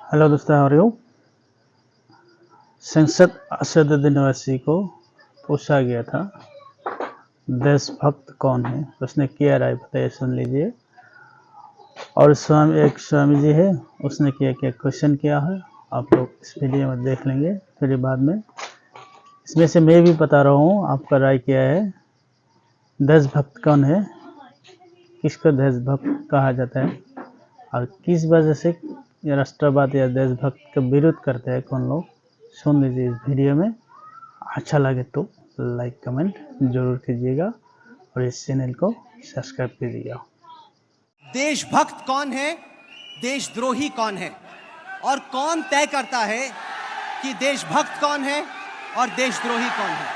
Hello दोस्तों, how are you? संसद असदुद्दीन ओवैसी को पूछा गया था देशभक्त कौन है, उसने क्या राय बताई, सुन लीजिए। और स्वामी जी है, उसने क्या क्या क्वेश्चन किया है, आप लोग इस वीडियो में देख लेंगे। फिर बाद में इसमें से मैं भी बता रहा हूँ आपका राय क्या है। देशभक्त कौन है, किसको देशभक्त कहा जाता है, और किस वजह से राष्ट्रवाद या देशभक्त का विरोध करते हैं कौन लोग, सुन लीजिए इस वीडियो में। अच्छा लगे तो लाइक कमेंट जरूर कीजिएगा और इस चैनल को सब्सक्राइब कीजिएगा। देशभक्त कौन है, देशद्रोही कौन है, और कौन तय करता है कि देशभक्त कौन है और देशद्रोही कौन है?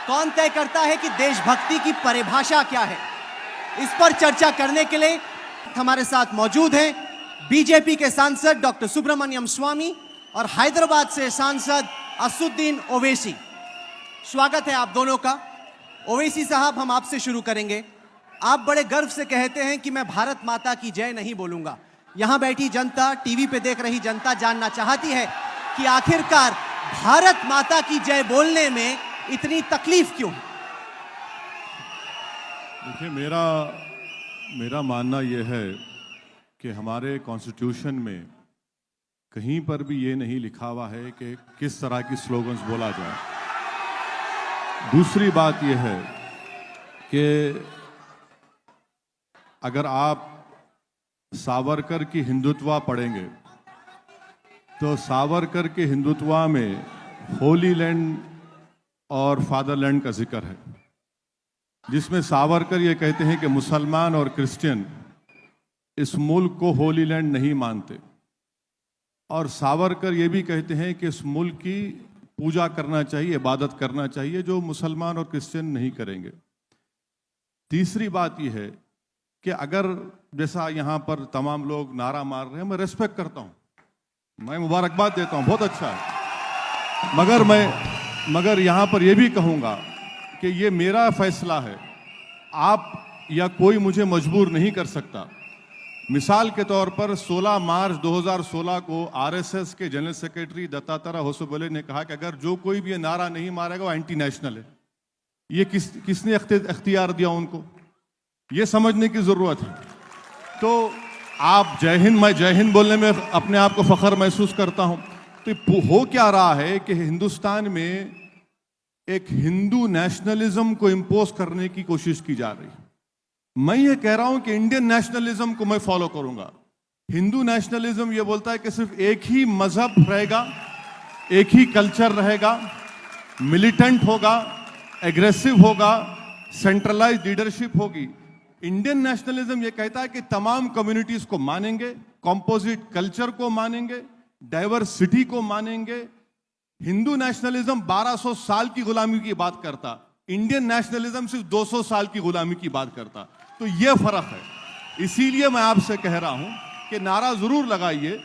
कौन तय करता है कि देशभक्ति की परिभाषा क्या है? इस पर चर्चा करने के लिए हमारे साथ मौजूद हैं बीजेपी के सांसद डॉक्टर सुब्रमण्यम स्वामी और हैदराबाद से सांसद असदुद्दीन ओवैसी। स्वागत है आप दोनों का। ओवैसी साहब, हम आपसे शुरू करेंगे। आप बड़े गर्व से कहते हैं कि मैं भारत माता की जय नहीं बोलूंगा। यहां बैठी जनता, टीवी पे देख रही जनता जानना चाहती है कि आखिरकार भारत माता की जय बोलने में इतनी तकलीफ क्यों? देखिए, मेरा मानना यह है कि हमारे कॉन्स्टिट्यूशन में कहीं पर भी ये नहीं लिखा हुआ है कि किस तरह की स्लोगन्स बोला जाए। दूसरी बात यह है कि अगर आप सावरकर की हिंदुत्व पढ़ेंगे तो सावरकर के हिंदुत्व में होली लैंड और फादरलैंड का जिक्र है, जिसमें सावरकर ये कहते हैं कि मुसलमान और क्रिश्चियन इस मुल्क को होली लैंड नहीं मानते, और सावरकर ये भी कहते हैं कि इस मुल्क की पूजा करना चाहिए, इबादत करना चाहिए, जो मुसलमान और क्रिश्चियन नहीं करेंगे। तीसरी बात यह है कि अगर जैसा यहाँ पर तमाम लोग नारा मार रहे हैं, मैं रेस्पेक्ट करता हूँ, मैं मुबारकबाद देता हूँ, बहुत अच्छा है, मगर यहाँ पर यह भी कहूँगा कि ये मेरा फैसला है, आप या कोई मुझे मजबूर नहीं कर सकता। मिसाल के तौर पर 16 मार्च 2016 को आरएसएस के जनरल सेक्रेटरी दत्तात्रेय होसबले ने कहा कि अगर जो कोई भी ये नारा नहीं मारेगा वो एंटी नेशनल है। ये किसने अख्तियार दिया उनको, ये समझने की जरूरत है। तो आप जय हिंद, मैं जय हिंद बोलने में अपने आप को फख्र महसूस करता हूं। तो हो क्या रहा है कि हिंदुस्तान में एक हिंदू नेशनलिज्म को इंपोज करने की कोशिश की जा रही है। मैं ये कह रहा हूं कि इंडियन नेशनलिज्म को मैं फॉलो करूंगा। हिंदू नेशनलिज्म ये बोलता है कि सिर्फ एक ही मजहब रहेगा, एक ही कल्चर रहेगा, मिलिटेंट होगा, एग्रेसिव होगा, सेंट्रलाइज्ड लीडरशिप होगी। इंडियन नेशनलिज्म ये कहता है कि तमाम कम्युनिटीज को मानेंगे, कॉम्पोजिट कल्चर को मानेंगे, डाइवर्सिटी को मानेंगे। हिंदू नेशनलिज्म 1200 साल की गुलामी की बात करता, इंडियन नेशनलिज्म सिर्फ 200 साल की गुलामी की बात करता। तो यह फर्क है। इसीलिए मैं आपसे कह रहा हूं कि नारा जरूर लगाइए,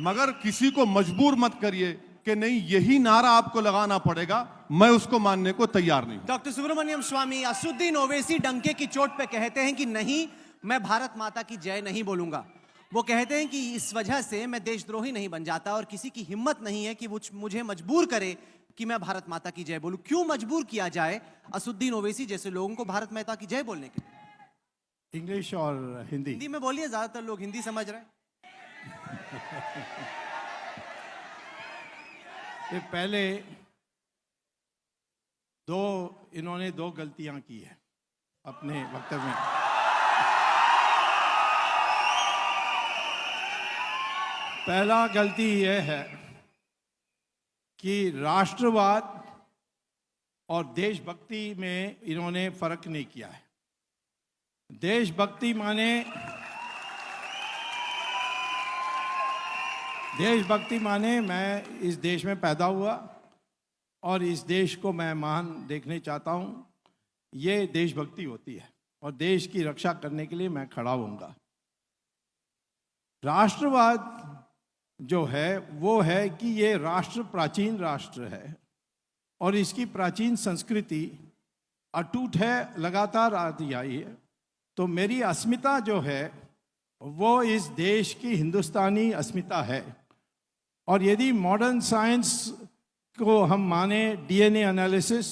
मगर किसी को मजबूर मत करिए कि नहीं यही नारा आपको लगाना पड़ेगा। मैं उसको मानने को तैयार नहीं। डॉक्टर सुब्रमण्यम स्वामी, असदुद्दीन ओवैसी डंके की चोट पे कहते हैं कि नहीं, मैं भारत माता की जय नहीं बोलूंगा। वो कहते हैं कि इस वजह से मैं देशद्रोही नहीं बन जाता और किसी की हिम्मत नहीं है कि मुझे मजबूर करे कि मैं भारत माता की जय बोलूं। क्यों मजबूर किया जाए असदुद्दीन ओवैसी जैसे लोगों को भारत माता की जय बोलने के लिए? इंग्लिश और हिंदी? हिंदी में बोलिए, ज्यादातर लोग हिंदी समझ रहे हैं। ये पहले इन्होंने दो गलतियां की है अपने वक्तव्य में। पहला गलती यह है कि राष्ट्रवाद और देशभक्ति में इन्होंने फर्क नहीं किया है। देशभक्ति माने मैं इस देश में पैदा हुआ और इस देश को मैं महान देखने चाहता हूं, ये देशभक्ति होती है, और देश की रक्षा करने के लिए मैं खड़ा होऊंगा। राष्ट्रवाद जो है वो है कि ये राष्ट्र प्राचीन राष्ट्र है और इसकी प्राचीन संस्कृति अटूट है, लगातार आती आई है। तो मेरी अस्मिता जो है वो इस देश की हिंदुस्तानी अस्मिता है और यदि मॉडर्न साइंस को हम माने डीएनए एनालिसिस,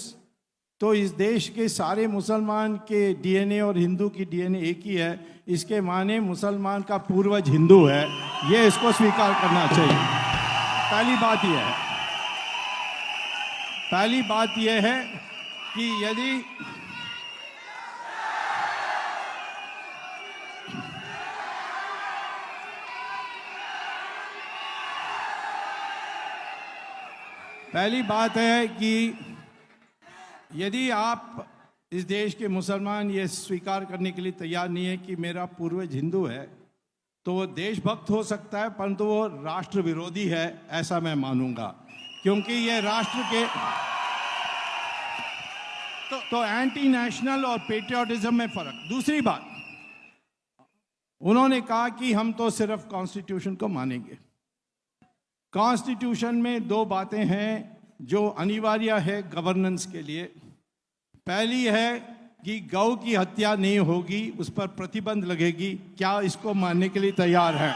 तो इस देश के सारे मुसलमान के डीएनए और हिंदू की डीएनए एक ही है। इसके माने मुसलमान का पूर्वज हिंदू है, ये इसको स्वीकार करना चाहिए। पहली बात यह है, पहली बात यह है कि यदि पहली बात है कि यदि आप इस देश के मुसलमान ये स्वीकार करने के लिए तैयार नहीं है कि मेरा पूर्वज हिंदू है, तो वो देशभक्त हो सकता है, परंतु वो राष्ट्र विरोधी है, ऐसा मैं मानूंगा। क्योंकि ये राष्ट्र के तो एंटी नेशनल और पेट्रियोटिज्म में फर्क। दूसरी बात, उन्होंने कहा कि हम तो सिर्फ कॉन्स्टिट्यूशन को मानेंगे। कॉन्स्टिट्यूशन में दो बातें हैं जो अनिवार्य है गवर्नेंस के लिए। पहली है कि गौ की हत्या नहीं होगी, उस पर प्रतिबंध लगेगी। क्या इसको मानने के लिए तैयार है?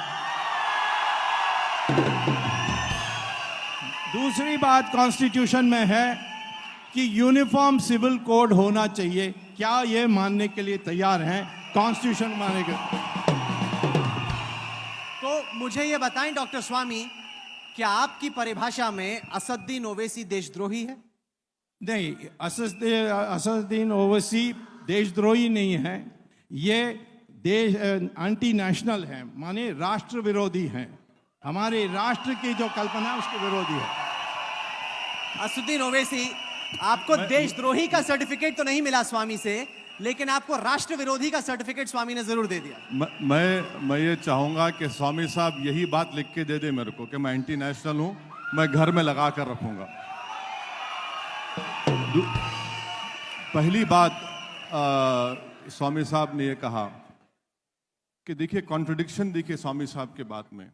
दूसरी बात कॉन्स्टिट्यूशन में है कि यूनिफॉर्म सिविल कोड होना चाहिए। क्या ये मानने के लिए तैयार हैं? कॉन्स्टिट्यूशन मानने के। तो मुझे ये बताएं डॉक्टर स्वामी, क्या आपकी परिभाषा में असदुद्दीन ओवैसी देशद्रोही है? नहीं, असदुद्दीन ओवैसी देशद्रोही नहीं है। ये देश एंटी नेशनल है, माने राष्ट्र विरोधी हैं। हमारे राष्ट्र की जो कल्पना है उसके विरोधी है। असदुद्दीन ओवैसी, आपको देशद्रोही का सर्टिफिकेट तो नहीं मिला स्वामी से, लेकिन आपको राष्ट्र विरोधी का सर्टिफिकेट स्वामी ने जरूर दे दिया। मैं ये चाहूंगा कि स्वामी साहब यही बात लिख के दे दे मेरे को कि मैं एंटी नेशनल हूं, मैं घर में लगा कर रखूंगा। पहली बात, स्वामी साहब ने ये कहा कि देखिए कॉन्ट्रडिक्शन देखिए स्वामी साहब के बात में।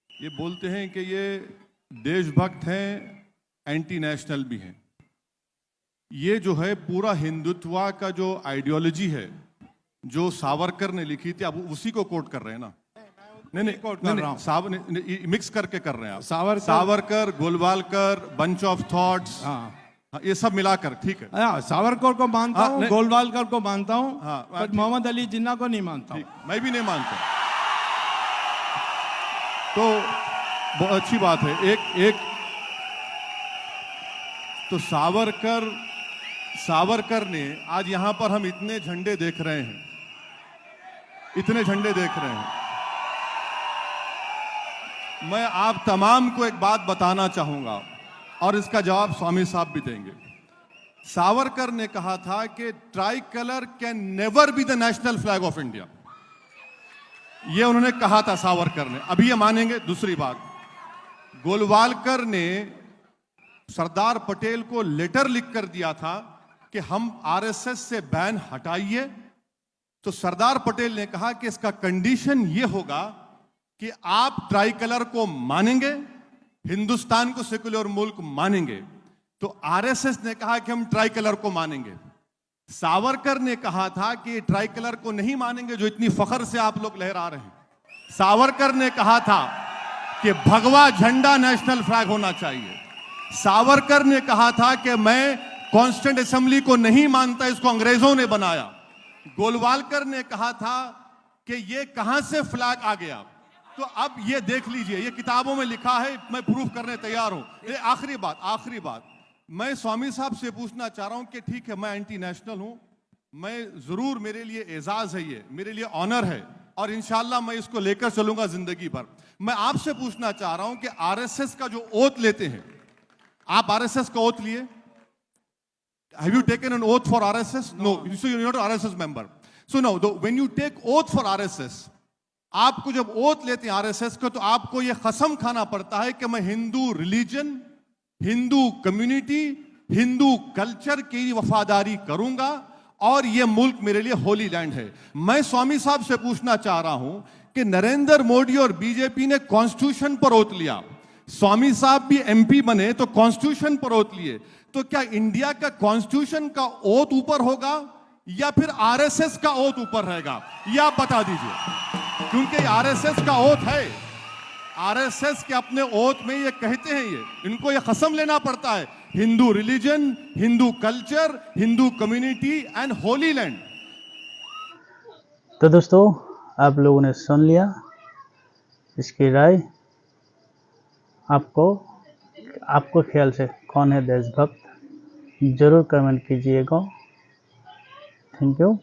ये बोलते हैं कि ये देशभक्त हैं, एंटी नेशनल भी हैं। ये जो है पूरा हिंदुत्व का जो आइडियोलॉजी है जो सावरकर ने लिखी थी, अब उसी को कोट कर रहे हैं ना? नहीं कोट कर रहा हूं, मिक्स करके कर रहे हैं आप। Savarkar, Golwalkar, bunch of thoughts, ये सब मिलाकर, ठीक है। सावरकर को मानता हूं, गोलवालकर को मानता हूं, बट मोहम्मद अली जिन्ना को नहीं मानता हूं। मैं भी नहीं मानता। तो बहुत अच्छी बात है। एक तो सावरकर ने, आज यहां पर हम इतने झंडे देख रहे हैं, इतने झंडे देख रहे हैं। मैं आप तमाम को एक बात बताना चाहूंगा और इसका जवाब स्वामी साहब भी देंगे। सावरकर ने कहा था कि try colour can never be the national flag of India. ये उन्होंने कहा था सावरकर ने, अभी ये मानेंगे। दूसरी बात, गोलवालकर ने सरदार पटेल को लेटर लिख कर दिया था कि हम आरएसएस से बैन हटाइए। तो सरदार पटेल ने कहा कि इसका कंडीशन यह होगा कि आप ट्राई कलर को मानेंगे, हिंदुस्तान को सेक्युलर मुल्क मानेंगे। तो आरएसएस ने कहा कि हम ट्राई कलर को मानेंगे। सावरकर ने कहा था कि ट्राई कलर को नहीं मानेंगे जो इतनी फख्र से आप लोग लहरा रहे हैं। सावरकर ने कहा था कि भगवा झंडा नेशनल फ्लैग होना चाहिए। सावरकर ने कहा था कि मैं कॉन्स्टिट्यूएंट असेंबली को नहीं मानता, इसको अंग्रेजों ने बनाया। गोलवालकर ने कहा था कि ये कहां से फ्लैग आ गया। तो अब ये देख लीजिए, ये किताबों में लिखा है, मैं प्रूफ करने तैयार हूं। ये आखिरी बात मैं स्वामी साहब से पूछना चाह रहा हूं कि ठीक है, मैं एंटी नेशनल हूं, मैं जरूर, मेरे लिए एजाज है, ये मेरे लिए ऑनर है और इंशाल्लाह मैं इसको लेकर चलूंगा जिंदगी भर। मैं आपसे पूछना चाह रहा हूं कि आरएसएस का जो ओथ लेते हैं, आप आरएसएस का ओथ लिए? Have you taken an oath for RSS? No. So you're not an RSS member. So now, when you take oath for RSS, आपको जब ओथ लेते हैं आरएसएस को, तो आपको यह कसम खाना पड़ता है कि मैं Hindu religion, Hindu community, Hindu culture की वफादारी करूंगा और यह मुल्क मेरे लिए होली लैंड है। मैं स्वामी साहब से पूछना चाह रहा हूं कि नरेंद्र मोदी और बीजेपी ने कॉन्स्टिट्यूशन पर ओथ लिया, स्वामी साहब भी एमपी बने तो कॉन्स्टिट्यूशन पर ओथ लिए, तो क्या इंडिया का कॉन्स्टिट्यूशन का ओथ ऊपर होगा या फिर आरएसएस का ओथ ऊपर रहेगा? ये आप बता दीजिए, क्योंकि आरएसएस का ओथ है। आरएसएस के अपने ओथ में ये कहते हैं, ये इनको ये कसम लेना पड़ता है, Hindu religion, Hindu culture, Hindu community and Holi land. तो दोस्तों आप लोगों ने सुन लिया इसकी राय। आपको ख्याल से कौन है देशभक्त, जरूर कमेंट कीजिएगा। Thank you.